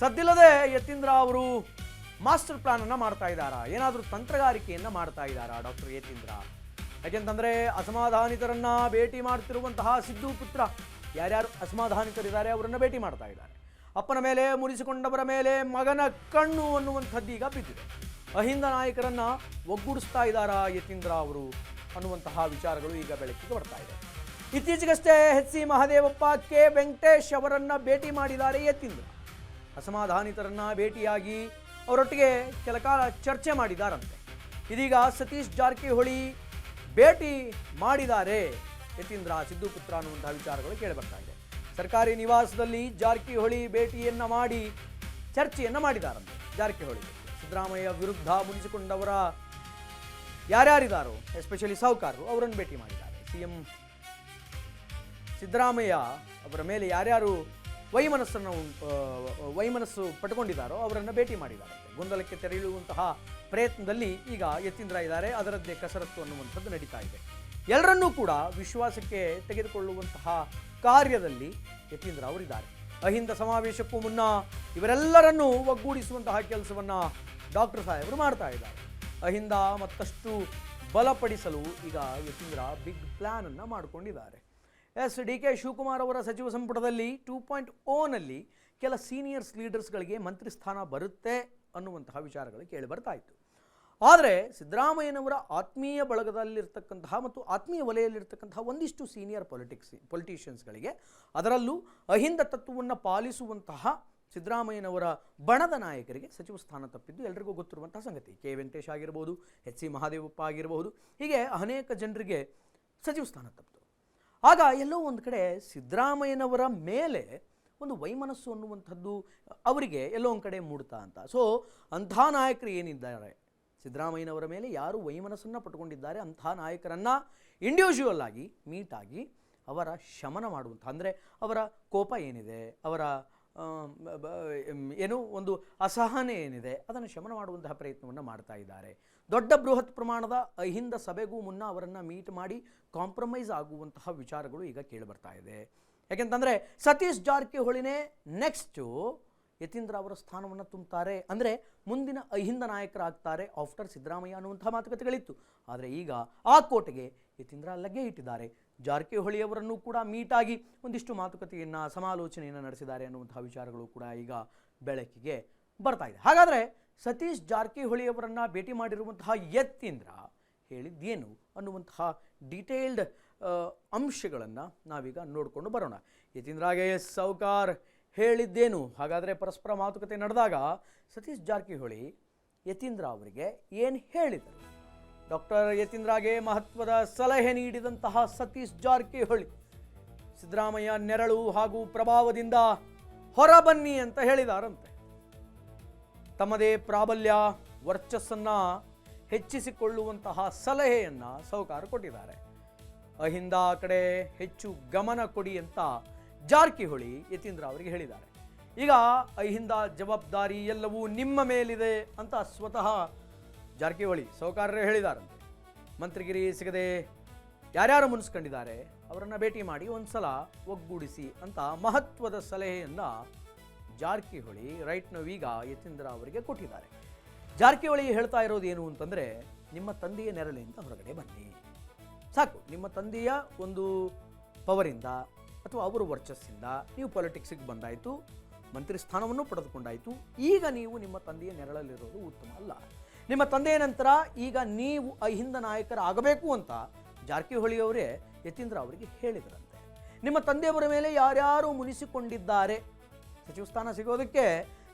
ಸದ್ದಿಲ್ಲದೆ ಯತೀಂದ್ರ ಅವರು master plan ಅನ್ನು ಮಾಡ್ತಾ ಇದ್ದಾರಾ, ಏನಾದರೂ ತಂತ್ರಗಾರಿಕೆಯನ್ನು ಮಾಡ್ತಾ ಇದ್ದಾರಾ ಡಾಕ್ಟರ್ ಯತೀಂದ್ರ? ಯಾಕೆಂತಂದರೆ ಅಸಮಾಧಾನಿತರನ್ನ ಭೇಟಿ ಮಾಡ್ತಿರುವಂತಹ ಸಿದ್ದು ಪುತ್ರ ಯಾರ್ಯಾರು ಅಸಮಾಧಾನಿತರಿದ್ದಾರೆ ಅವರನ್ನು ಭೇಟಿ ಮಾಡ್ತಾ ಇದ್ದಾರೆ. ಅಪ್ಪನ ಮೇಲೆ ಮುನಿಸಿಕೊಂಡವರ ಮೇಲೆ ಮಗನ ಕಣ್ಣು ಅನ್ನುವಂಥದ್ದು ಈಗ ಬಿದ್ದಿದೆ. ಅಹಿಂದ ನಾಯಕರನ್ನ ಒಗ್ಗೂಡಿಸ್ತಾ ಇದ್ದಾರಾ ಯತೀಂದ್ರ ಅವರು ಅನ್ನುವಂತಹ ವಿಚಾರಗಳು ಈಗ ಬೆಳಕಿಗೆ ಬರ್ತಾ ಇದೆ. ಇತ್ತೀಚೆಗಷ್ಟೇ H C Mahadevappa, K Venkatesh ಅವರನ್ನ ಭೇಟಿ ಮಾಡಿದ್ದಾರೆ ಯತೀಂದ್ರ. ಅಸಮಾಧಾನಿತರನ್ನ ಭೇಟಿಯಾಗಿ ಅವರೊಟ್ಟಿಗೆ ಕೆಲ ಕಾಲ ಚರ್ಚೆ ಮಾಡಿದಾರಂತೆ. ಇದೀಗ ಸತೀಶ್ ಜಾರಕಿಹೊಳಿ ಭೇಟಿ ಮಾಡಿದ್ದಾರೆ ಯತೀಂದ್ರ ಸಿದ್ದು ಪುತ್ರ ಅನ್ನುವಂತಹ ವಿಚಾರಗಳು ಕೇಳಿಬರ್ತಾ ಇದೆ. ಸರ್ಕಾರಿ ನಿವಾಸದಲ್ಲಿ ಜಾರಕಿಹೊಳಿ ಭೇಟಿಯನ್ನ ಮಾಡಿ ಚರ್ಚೆಯನ್ನ ಮಾಡಿದಾರಂತೆ. ಜಾರಕಿಹೊಳಿ ಸಿದ್ದರಾಮಯ್ಯ ವಿರುದ್ಧ ಮುನಿಸಿಕೊಂಡವರ ಯಾರ್ಯಾರಿದ್ದಾರೋ ಎಸ್ಪೆಷಲಿ ಸಾಹುಕಾರರು ಅವರನ್ನು ಭೇಟಿ ಮಾಡಿದ್ದಾರೆ. ಸಿಎಂ ಸಿದ್ದರಾಮಯ್ಯ ಅವರ ಮೇಲೆ ಯಾರ್ಯಾರು ವೈಮನಸ್ಸು ಪಟ್ಟುಕೊಂಡಿದ್ದಾರೋ ಅವರನ್ನು ಭೇಟಿ ಮಾಡಿದ್ದಾರೆ. ಗೊಂದಲಕ್ಕೆ ತೆರೆಯುವಂತಹ ಪ್ರಯತ್ನದಲ್ಲಿ ಈಗ ಯತೀಂದ್ರ ಇದ್ದಾರೆ. ಅದರದ್ದೇ ಕಸರತ್ತು ಅನ್ನುವಂಥದ್ದು ನಡೀತಾ ಇದೆ. ಎಲ್ಲರನ್ನೂ ಕೂಡ ವಿಶ್ವಾಸಕ್ಕೆ ತೆಗೆದುಕೊಳ್ಳುವಂತಹ ಕಾರ್ಯದಲ್ಲಿ ಯತೀಂದ್ರ ಅವರಿದ್ದಾರೆ. ಅಹಿಂದ ಸಮಾವೇಶಕ್ಕೂ ಮುನ್ನ ಇವರೆಲ್ಲರನ್ನೂ ಒಗ್ಗೂಡಿಸುವಂತಹ ಕೆಲಸವನ್ನು ಡಾಕ್ಟರ್ ಸಾಹೇಬರು ಮಾಡ್ತಾ ಇದ್ದಾರೆ. ಅಹಿಂದ ಮತ್ತಷ್ಟು ಬಲಪಡಿಸಲು ಈಗ ಯತೀಂದ್ರ ಬಿಗ್ ಪ್ಲಾನ್ ಅನ್ನು ಮಾಡಿಕೊಂಡಿದ್ದಾರೆ. ಡಿ ಕೆ ಶಿವಕುಮಾರ್ ಅವರ ಸಚಿವ ಸಂಪುಟದಲ್ಲಿ 2.0ನಲ್ಲಿ ಕೆಲ ಸೀನಿಯರ್ಸ್ ಲೀಡರ್ಸ್ಗಳಿಗೆ ಮಂತ್ರಿ ಸ್ಥಾನ ಬರುತ್ತೆ ಅನ್ನುವಂತಹ ವಿಚಾರಗಳು ಕೇಳಿ ಬರ್ತಾ ಇತ್ತು. ಆದರೆ ಸಿದ್ದರಾಮಯ್ಯನವರ ಆತ್ಮೀಯ ಬಳಗದಲ್ಲಿರ್ತಕ್ಕಂತಹ ಮತ್ತು ಆತ್ಮೀಯ ವಲಯದಲ್ಲಿರ್ತಕ್ಕಂತಹ ಒಂದಿಷ್ಟು ಸೀನಿಯರ್ ಪೊಲಿಟಿಷಿಯನ್ಸ್ಗಳಿಗೆ, ಅದರಲ್ಲೂ ಅಹಿಂದ ತತ್ವವನ್ನು ಪಾಲಿಸುವಂತಹ ಸಿದ್ದರಾಮಯ್ಯನವರ ಬಣದ ನಾಯಕರಿಗೆ ಸಚಿವ ಸ್ಥಾನ ತಪ್ಪಿದ್ದು ಎಲ್ಲರಿಗೂ ಗೊತ್ತಿರುವಂತಹ ಸಂಗತಿ. ಕೆ ವೆಂಕಟೇಶ್ ಆಗಿರಬಹುದು, ಎಚ್ ಸಿ ಮಹದೇವಪ್ಪ ಆಗಿರಬಹುದು, ಹೀಗೆ ಅನೇಕ ಜನರಿಗೆ ಸಚಿವ ಸ್ಥಾನ ತಪ್ಪಿತು. ಆಗ ಎಲ್ಲೋ ಒಂದು ಕಡೆ ಸಿದ್ದರಾಮಯ್ಯನವರ ಮೇಲೆ ಒಂದು ವೈಮನಸ್ಸು ಅನ್ನುವಂಥದ್ದು ಅವರಿಗೆ ಎಲ್ಲೋ ಒಂದು ಕಡೆ ಮೂಡ್ತಾ ಅಂತ. ಸೊ ಅಂಥ ನಾಯಕರು ಏನಿದ್ದಾರೆ, ಸಿದ್ದರಾಮಯ್ಯನವರ ಮೇಲೆ ಯಾರು ವೈಮನಸ್ಸನ್ನು ಪಟ್ಕೊಂಡಿದ್ದಾರೆ, ಅಂಥ ನಾಯಕರನ್ನು ಇಂಡಿವಿಜುವಲ್ ಆಗಿ ಮೀಟ್ ಆಗಿ ಅವರ ಶಮನ ಮಾಡುವಂಥ, ಅಂದರೆ ಅವರ ಕೋಪ ಏನಿದೆ, ಅವರ ಏನು ಒಂದು ಅಸಹನೆ ಏನಿದೆ, ಅದನ್ನು ಶಮನ ಮಾಡುವಂತಹ ಪ್ರಯತ್ನವನ್ನು ಮಾಡ್ತಾ ಇದ್ದಾರೆ. ದೊಡ್ಡ ಬೃಹತ್ ಪ್ರಮಾಣದ ಅಹಿಂದ ಸಭೆಗೂ ಮುನ್ನ ಅವರನ್ನು ಮೀಟ್ ಮಾಡಿ ಕಾಂಪ್ರಮೈಸ್ ಆಗುವಂತಹ ವಿಚಾರಗಳು ಈಗ ಕೇಳಿಬರ್ತಾ ಇದೆ. ಯಾಕೆಂತಂದರೆ ಸತೀಶ್ ಜಾರಕಿಹೊಳಿನೇ ನೆಕ್ಸ್ಟು ಯತೀಂದ್ರ ಅವರ ಸ್ಥಾನವನ್ನು ತುಂಬುತ್ತಾರೆ, ಅಂದರೆ ಮುಂದಿನ ಅಹಿಂದ ನಾಯಕರಾಗ್ತಾರೆ ಆಫ್ಟರ್ ಸಿದ್ದರಾಮಯ್ಯ ಅನ್ನುವಂಥ ಮಾತುಕತೆಗಳಿತ್ತು. ಆದರೆ ಈಗ ಆ ಕೋಟೆಗೆ ಯತೀಂದ್ರ ಲಗ್ಗೆ ಇಟ್ಟಿದ್ದಾರೆ. ಜಾರಕಿಹೊಳಿಯವರನ್ನು ಕೂಡ ಮೀಟಾಗಿ ಒಂದಿಷ್ಟು ಮಾತುಕತೆಯನ್ನು ಸಮಾಲೋಚನೆಯನ್ನು ನಡೆಸಿದ್ದಾರೆ ಅನ್ನುವಂತಹ ವಿಚಾರಗಳು ಕೂಡ ಈಗ ಬೆಳಕಿಗೆ ಬರ್ತಾ ಇದೆ. ಹಾಗಾದರೆ ಸತೀಶ್ ಜಾರಕಿಹೊಳಿಯವರನ್ನು ಭೇಟಿ ಮಾಡಿರುವಂತಹ ಯತೀಂದ್ರ ಹೇಳಿದ್ದೇನು ಅನ್ನುವಂತಹ ಡೀಟೇಲ್ಡ್ ಅಂಶಗಳನ್ನು ನಾವೀಗ ನೋಡಿಕೊಂಡು ಬರೋಣ. ಯತೀಂದ್ರಗೆ ಸಾಹುಕಾರ್ ಹೇಳಿದ್ದೇನು? ಹಾಗಾದರೆ ಪರಸ್ಪರ ಮಾತುಕತೆ ನಡೆದಾಗ ಸತೀಶ್ ಜಾರಕಿಹೊಳಿ ಯತೀಂದ್ರ ಅವರಿಗೆ ಏನು ಹೇಳಿದರು? ಡಾಕ್ಟರ್ ಯತೀಂದ್ರಗೆ ಮಹತ್ವದ ಸಲಹೆ ನೀಡಿದಂತಹ ಸತೀಶ್ ಜಾರಕಿಹೊಳಿ ಸಿದ್ದರಾಮಯ್ಯ ನೆರಳು ಹಾಗೂ ಪ್ರಭಾವದಿಂದ ಹೊರಬನ್ನಿ ಅಂತ ಹೇಳಿದಾರಂತೆ. ತಮ್ಮದೇ ಪ್ರಾಬಲ್ಯ ವರ್ಚಸ್ಸನ್ನು ಹೆಚ್ಚಿಸಿಕೊಳ್ಳುವಂತಹ ಸಲಹೆಯನ್ನು ಸಾಹುಕಾರ ಕೊಟ್ಟಿದ್ದಾರೆ. ಅಹಿಂದ ಕಡೆ ಹೆಚ್ಚು ಗಮನ ಕೊಡಿ ಅಂತ ಜಾರಕಿಹೊಳಿ ಯತೀಂದ್ರ ಅವರಿಗೆ ಹೇಳಿದ್ದಾರೆ. ಈಗ ಅಹಿಂದ ಜವಾಬ್ದಾರಿ ಎಲ್ಲವೂ ನಿಮ್ಮ ಮೇಲಿದೆ ಅಂತ ಸ್ವತಃ ಜಾರಕಿಹೊಳಿ ಸಾಹುಕಾರರೇ ಹೇಳಿದಾರಂತೆ. ಮಂತ್ರಿಗಿರಿ ಸಿಗದೆ ಯಾರ್ಯಾರು ಮುನಿಸ್ಕೊಂಡಿದ್ದಾರೆ ಅವರನ್ನು ಭೇಟಿ ಮಾಡಿ ಒಂದ್ಸಲ ಒಗ್ಗೂಡಿಸಿ ಅಂತ ಮಹತ್ವದ ಸಲಹೆಯನ್ನು ಜಾರಕಿಹೊಳಿ ರೈಟ್ ಈಗ ಯತೀಂದ್ರ ಅವರಿಗೆ ಕೊಟ್ಟಿದ್ದಾರೆ. ಜಾರಕಿಹೊಳಿ ಹೇಳ್ತಾ ಇರೋದು ಏನು ಅಂತಂದರೆ, ನಿಮ್ಮ ತಂದೆಯ ನೆರಳಿಂದ ಹೊರಗಡೆ ಬನ್ನಿ ಸಾಕು. ನಿಮ್ಮ ತಂದೆಯ ಒಂದು ಪವರಿಂದ ಅಥವಾ ಅವರ ವರ್ಚಸ್ಸಿಂದ ನೀವು ಪಾಲಿಟಿಕ್ಸಿಗೆ ಬಂದಾಯಿತು, ಮಂತ್ರಿ ಸ್ಥಾನವನ್ನು ಪಡೆದುಕೊಂಡಾಯಿತು. ಈಗ ನೀವು ನಿಮ್ಮ ತಂದೆಯ ನೆರಳಲ್ಲಿರೋದು ಉತ್ತಮ ಅಲ್ಲ. ನಿಮ್ಮ ತಂದೆಯ ನಂತರ ಈಗ ನೀವು ಅಹಿಂದ ನಾಯಕರಾಗಬೇಕು ಅಂತ ಜಾರಕಿಹೊಳಿಯವರೇ ಯತೀಂದ್ರ ಅವರಿಗೆ ಹೇಳಿದರಂತೆ. ನಿಮ್ಮ ತಂದೆಯವರ ಮೇಲೆ ಯಾರ್ಯಾರು ಮುನಿಸಿಕೊಂಡಿದ್ದಾರೆ, ಸಚಿವ ಸ್ಥಾನ ಸಿಗೋದಕ್ಕೆ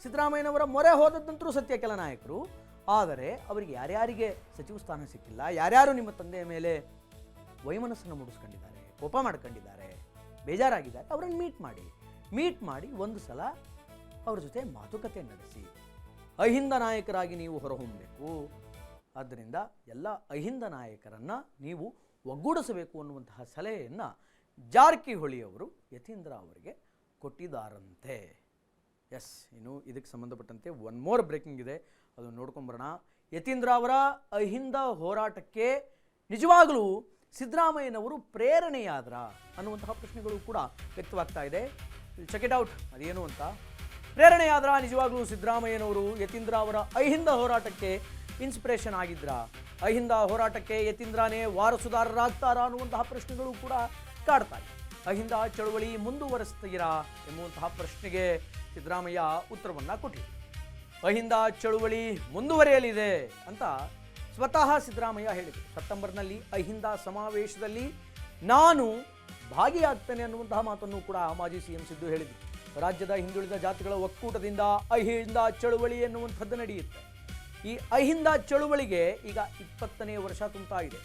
ಸಿದ್ದರಾಮಯ್ಯನವರ ಮೊರೆ ಹೋದದ್ದಂತರೂ ಸತ್ಯ ಕೆಲ ನಾಯಕರು, ಆದರೆ ಅವರಿಗೆ ಯಾರ್ಯಾರಿಗೆ ಸಚಿವ ಸ್ಥಾನ ಸಿಕ್ಕಿಲ್ಲ, ಯಾರ್ಯಾರು ನಿಮ್ಮ ತಂದೆಯ ಮೇಲೆ ವೈಮನಸ್ಸನ್ನು ಮೂಡಿಸ್ಕೊಂಡಿದ್ದಾರೆ, ಕೋಪ ಮಾಡ್ಕೊಂಡಿದ್ದಾರೆ, ಬೇಜಾರಾಗಿದ್ದಾರೆ, ಅವರನ್ನು ಮೀಟ್ ಮಾಡಿ ಒಂದು ಸಲ ಅವ್ರ ಜೊತೆ ಮಾತುಕತೆ ನಡೆಸಿ ಅಹಿಂದ ನಾಯಕರಾಗಿ ನೀವು ಹೊರಹೊಮ್ಮಬೇಕು. ಆದ್ದರಿಂದ ಎಲ್ಲ ಅಹಿಂದ ನಾಯಕರನ್ನು ನೀವು ಒಗ್ಗೂಡಿಸಬೇಕು ಅನ್ನುವಂತಹ ಸಲಹೆಯನ್ನು ಜಾರಕಿಹೊಳಿಯವರು ಯತೀಂದ್ರ ಅವರಿಗೆ ಕೊಟ್ಟಿದ್ದಾರಂತೆ. ಎಸ್, ಇನ್ನು ಇದಕ್ಕೆ ಸಂಬಂಧಪಟ್ಟಂತೆ ಒನ್ ಮೋರ್ ಬ್ರೇಕಿಂಗ್ ಇದೆ, ಅದನ್ನು ನೋಡ್ಕೊಂಬರೋಣ. ಯತೀಂದ್ರ ಅವರ ಅಹಿಂದ ಹೋರಾಟಕ್ಕೆ ನಿಜವಾಗಲೂ ಸಿದ್ದರಾಮಯ್ಯನವರು ಪ್ರೇರಣೆಯಾದ್ರ ಅನ್ನುವಂತಹ ಪ್ರಶ್ನೆಗಳು ಕೂಡ ವ್ಯಕ್ತವಾಗ್ತಾ ಇದೆ. ಚೆಕ್ ಇಟ್ ಔಟ್ ಅದೇನು ಅಂತ. ಪ್ರೇರಣೆಯಾದ್ರ ನಿಜವಾಗ್ಲೂ ಸಿದ್ದರಾಮಯ್ಯನವರು ಯತೀಂದ್ರ ಅವರ ಅಹಿಂದ ಹೋರಾಟಕ್ಕೆ ಇನ್ಸ್ಪಿರೇಷನ್ ಆಗಿದ್ರ? ಅಹಿಂದ ಹೋರಾಟಕ್ಕೆ ಯತೀಂದ್ರನೇ ವಾರಸುದಾರರಾಗ್ತಾರಾ ಅನ್ನುವಂತಹ ಪ್ರಶ್ನೆಗಳು ಕೂಡ ಕಾಡ್ತಾ ಇದೆ. ಅಹಿಂದ ಚಳವಳಿ ಮುಂದುವರಿಸ್ತೀರಾ ಎಂಬುವಂತಹ ಪ್ರಶ್ನೆಗೆ ಸಿದ್ದರಾಮಯ್ಯ ಉತ್ತರವನ್ನು ಕೊಟ್ಟಿದ್ದಾರೆ. ಅಹಿಂದ ಚಳುವಳಿ ಮುಂದುವರಿಯಲಿದೆ ಅಂತ ಸ್ವತಃ ಸಿದ್ದರಾಮಯ್ಯ ಹೇಳಿದರು. ಸೆಪ್ಟೆಂಬರ್ನಲ್ಲಿ ಅಹಿಂದ ಸಮಾವೇಶದಲ್ಲಿ ನಾನು ಭಾಗಿಯಾಗ್ತೇನೆ ಅನ್ನುವಂತಹ ಮಾತನ್ನು ಕೂಡ ಮಾಜಿ ಸಿಎಂ ಸಿದ್ದು ಹೇಳಿದರು. ರಾಜ್ಯದ ಹಿಂದುಳಿದ ಜಾತಿಗಳ ಒಕ್ಕೂಟದಿಂದ ಅಹಿಂದ ಚಳುವಳಿ ಎನ್ನುವಂಥದ್ದು ನಡೆಯುತ್ತೆ. ಈ ಅಹಿಂದ ಚಳುವಳಿಗೆ ಈಗ 20ನೇ ವರ್ಷ ತುಂಬ್ತಾ ಇದೆ.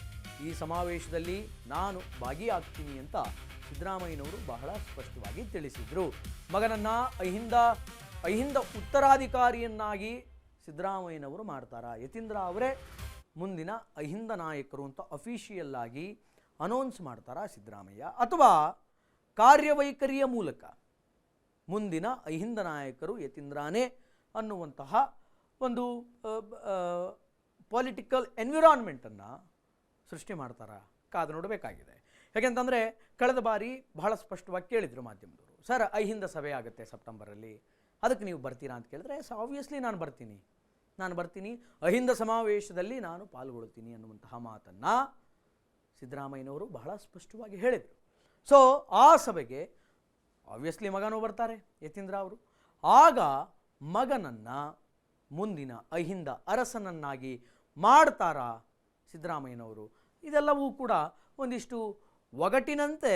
ಈ ಸಮಾವೇಶದಲ್ಲಿ ನಾನು ಭಾಗಿಯಾಗ್ತೀನಿ ಅಂತ ಸಿದ್ದರಾಮಯ್ಯನವರು ಬಹಳ ಸ್ಪಷ್ಟವಾಗಿ ತಿಳಿಸಿದರು. ಮಗನನ್ನ ಅಹಿಂದ ಉತ್ತರಾಧಿಕಾರಿಯನ್ನಾಗಿ ಸಿದ್ದರಾಮಯ್ಯನವರು ಮಾಡ್ತಾರಾ? ಯತೀಂದ್ರ ಅವರೇ ಮುಂದಿನ ಅಹಿಂದ ನಾಯಕರು ಅಂತ ಅಫಿಷಿಯಲ್ ಆಗಿ ಅನೌನ್ಸ್ ಮಾಡ್ತಾರಾ ಸಿದ್ದರಾಮಯ್ಯ? ಅಥವಾ ಕಾರ್ಯವೈಖರಿಯ ಮೂಲಕ ಮುಂದಿನ ಅಹಿಂದ ನಾಯಕರು ಯತೀಂದ್ರನೇ ಅನ್ನುವಂತಹ ಒಂದು ಪೊಲಿಟಿಕಲ್ ಎನ್ವಿರಾನ್ಮೆಂಟನ್ನು ಸೃಷ್ಟಿ ಮಾಡ್ತಾರಾ? ಕಾದು ನೋಡಬೇಕಾಗಿದೆ. ಯಾಕೆಂತಂದರೆ ಕಳೆದ ಬಾರಿ ಬಹಳ ಸ್ಪಷ್ಟವಾಗಿ ಕೇಳಿದರು ಮಾಧ್ಯಮದವರು, ಸರ್ ಅಹಿಂದ ಸಭೆ ಆಗುತ್ತೆ ಸೆಪ್ಟೆಂಬರಲ್ಲಿ, ಅದಕ್ಕೆ ನೀವು ಬರ್ತೀರಾ ಅಂತ ಕೇಳಿದ್ರೆ, ಆಬ್ವಿಯಸ್ಲಿ ನಾನು ಬರ್ತೀನಿ, ಅಹಿಂದ ಸಮಾವೇಶದಲ್ಲಿ ನಾನು ಪಾಲ್ಗೊಳ್ತೀನಿ ಅನ್ನುವಂತಹ ಮಾತನ್ನು ಸಿದ್ದರಾಮಯ್ಯನವರು ಬಹಳ ಸ್ಪಷ್ಟವಾಗಿ ಹೇಳಿದರು. ಸೊ ಆ ಸಭೆಗೆ ಆಬ್ವಿಯಸ್ಲಿ ಮಗನೂ ಬರ್ತಾರೆ ಯತೀಂದ್ರ ಅವರು. ಆಗ ಮಗನನ್ನು ಮುಂದಿನ ಅಹಿಂದ ಅರಸನನ್ನಾಗಿ ಮಾಡ್ತಾರಾ ಸಿದ್ದರಾಮಯ್ಯನವರು? ಇದೆಲ್ಲವೂ ಕೂಡ ಒಂದಿಷ್ಟು ಒಗಟಿನಂತೆ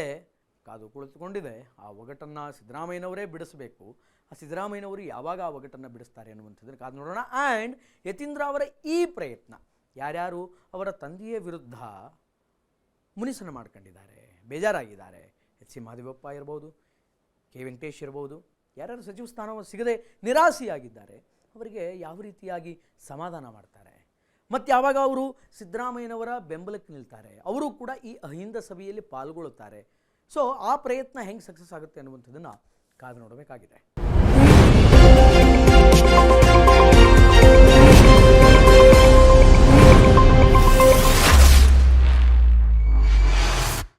ಕಾದು ಕುಳಿತುಕೊಂಡಿದೆ. ಆ ಒಗಟನ್ನು ಸಿದ್ದರಾಮಯ್ಯನವರೇ ಬಿಡಿಸಬೇಕು. ಆ ಸಿದ್ದರಾಮಯ್ಯನವರು ಯಾವಾಗ ಆ ಒಗಟನ್ನು ಬಿಡಿಸ್ತಾರೆ ಅನ್ನುವಂಥದ್ದನ್ನು ಕಾದು ನೋಡೋಣ. ಆ್ಯಂಡ್ ಯತೀಂದ್ರ ಅವರ ಈ ಪ್ರಯತ್ನ, ಯಾರ್ಯಾರು ಅವರ ತಂದೆಯ ವಿರುದ್ಧ ಮುನಿಸನ್ನು ಮಾಡ್ಕೊಂಡಿದ್ದಾರೆ, ಬೇಜಾರಾಗಿದ್ದಾರೆ, ಎಚ್.ಸಿ. ಮಹದೇವಪ್ಪ ಇರ್ಬೋದು, ಕೆ ವೆಂಕಟೇಶ್ ಇರ್ಬೋದು, ಯಾರ್ಯಾರು ಸಚಿವ ಸ್ಥಾನವನ್ನು ಸಿಗದೆ ನಿರಾಸೆಯಾಗಿದ್ದಾರೆ, ಅವರಿಗೆ ಯಾವ ರೀತಿಯಾಗಿ ಸಮಾಧಾನ ಮಾಡ್ತಾರೆ, ಮತ್ತು ಯಾವಾಗ ಅವರು ಸಿದ್ದರಾಮಯ್ಯನವರ ಬೆಂಬಲಕ್ಕೆ ನಿಲ್ತಾರೆ, ಅವರು ಕೂಡ ಈ ಅಹಿಂದ ಸಭೆಯಲ್ಲಿ ಪಾಲ್ಗೊಳ್ಳುತ್ತಾರೆ. ಸೊ ಆ ಪ್ರಯತ್ನ ಹೆಂಗೆ ಸಕ್ಸಸ್ ಆಗುತ್ತೆ ಅನ್ನುವಂಥದ್ದನ್ನು ಕಾದು ನೋಡಬೇಕಾಗಿದೆ.